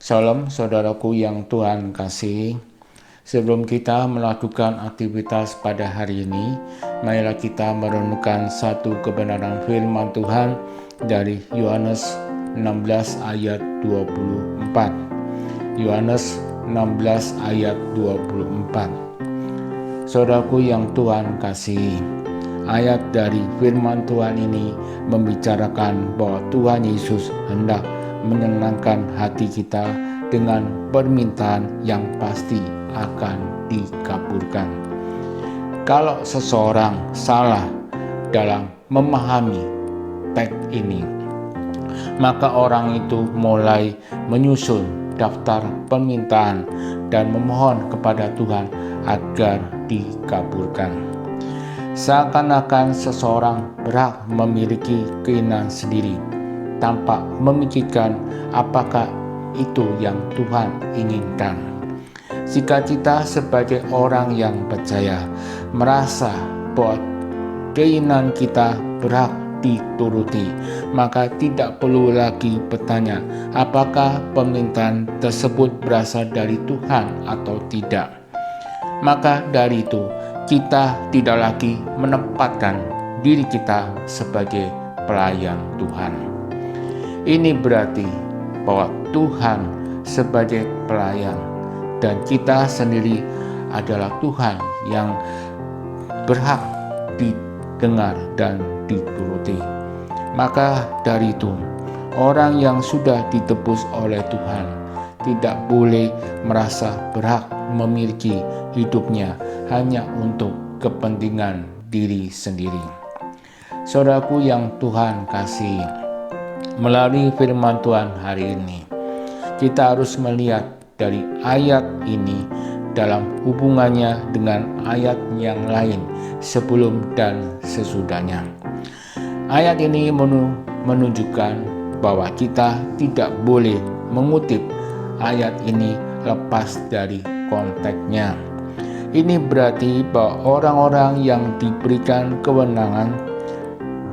Salam saudaraku yang Tuhan kasihi. Sebelum kita melakukan aktivitas pada hari ini, marilah kita merenungkan satu kebenaran firman Tuhan dari Yohanes 16 ayat 24. Yohanes 16 ayat 24. Saudaraku yang Tuhan kasihi, ayat dari firman Tuhan ini membicarakan bahwa Tuhan Yesus hendak menyenangkan hati kita dengan permintaan yang pasti akan dikabulkan. Kalau seseorang salah dalam memahami teks ini, maka orang itu mulai menyusun daftar permintaan dan memohon kepada Tuhan agar dikabulkan. Seakan-akan seseorang berhak memiliki keinginan sendiri tanpa memikirkan apakah itu yang Tuhan inginkan. Jika kita sebagai orang yang percaya merasa bahwa keinginan kita berhak dituruti, maka tidak perlu lagi bertanya apakah permintaan tersebut berasal dari Tuhan atau tidak. Maka dari itu, kita tidak lagi menempatkan diri kita sebagai pelayan Tuhan. Ini berarti bahwa Tuhan sebagai pelayan dan kita sendiri adalah Tuhan yang berhak didengar dan dituruti. Maka dari itu, orang yang sudah ditebus oleh Tuhan tidak boleh merasa berhak memiliki hidupnya hanya untuk kepentingan diri sendiri. Saudaraku yang Tuhan kasihi, melalui firman Tuhan hari ini, kita harus melihat dari ayat ini dalam hubungannya dengan ayat yang lain sebelum dan sesudahnya. Ayat ini menunjukkan bahwa kita tidak boleh mengutip ayat ini lepas dari konteksnya. Ini berarti bahwa orang-orang yang diberikan kewenangan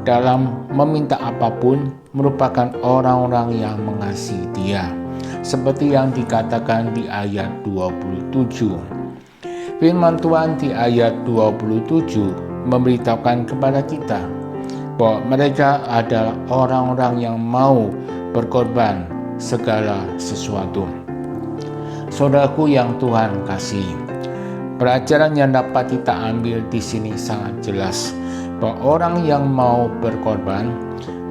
dalam meminta apapun merupakan orang-orang yang mengasihi Dia, seperti yang dikatakan di ayat 27. Firman Tuhan di ayat 27 memberitahukan kepada kita bahwa mereka adalah orang-orang yang mau berkorban segala sesuatu. Saudaraku yang Tuhan kasihi, pelajaran yang dapat kita ambil di sini sangat jelas bahwa orang yang mau berkorban,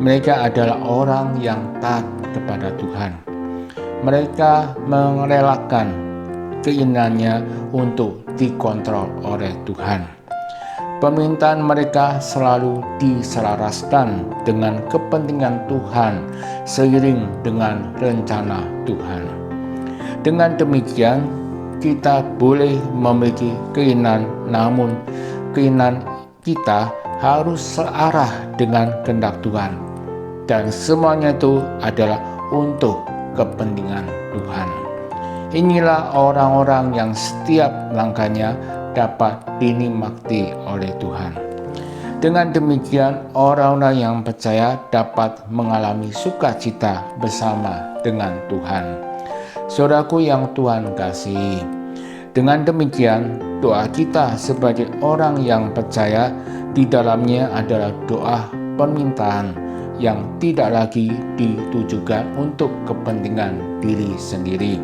mereka adalah orang yang taat kepada Tuhan. Mereka merelakan keinginannya untuk dikontrol oleh Tuhan. Permintaan mereka selalu diselaraskan dengan kepentingan Tuhan seiring dengan rencana Tuhan. Dengan demikian, kita boleh memiliki keinginan, namun keinginan kita harus searah dengan kehendak Tuhan, dan semuanya itu adalah untuk kepentingan Tuhan. Inilah orang-orang yang setiap langkahnya dapat dinikmati oleh Tuhan. Dengan demikian, orang-orang yang percaya dapat mengalami sukacita bersama dengan Tuhan. Saudaraku yang Tuhan kasihi, dengan demikian doa kita sebagai orang yang percaya di dalamnya adalah doa permintaan yang tidak lagi ditujukan untuk kepentingan diri sendiri.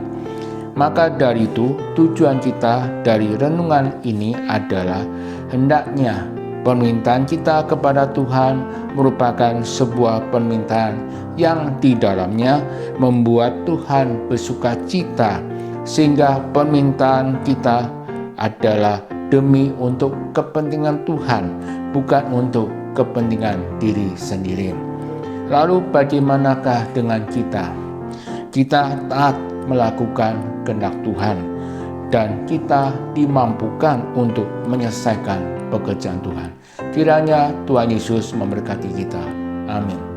Maka dari itu, tujuan kita dari renungan ini adalah hendaknya permintaan kita kepada Tuhan merupakan sebuah permintaan yang di dalamnya membuat Tuhan bersukacita, sehingga permintaan kita adalah demi untuk kepentingan Tuhan, bukan untuk kepentingan diri sendiri. Lalu bagaimanakah dengan kita? Kita taat melakukan kehendak Tuhan dan kita dimampukan untuk menyelesaikan pekerjaan Tuhan. Kiranya Tuhan Yesus memberkati kita. Amin.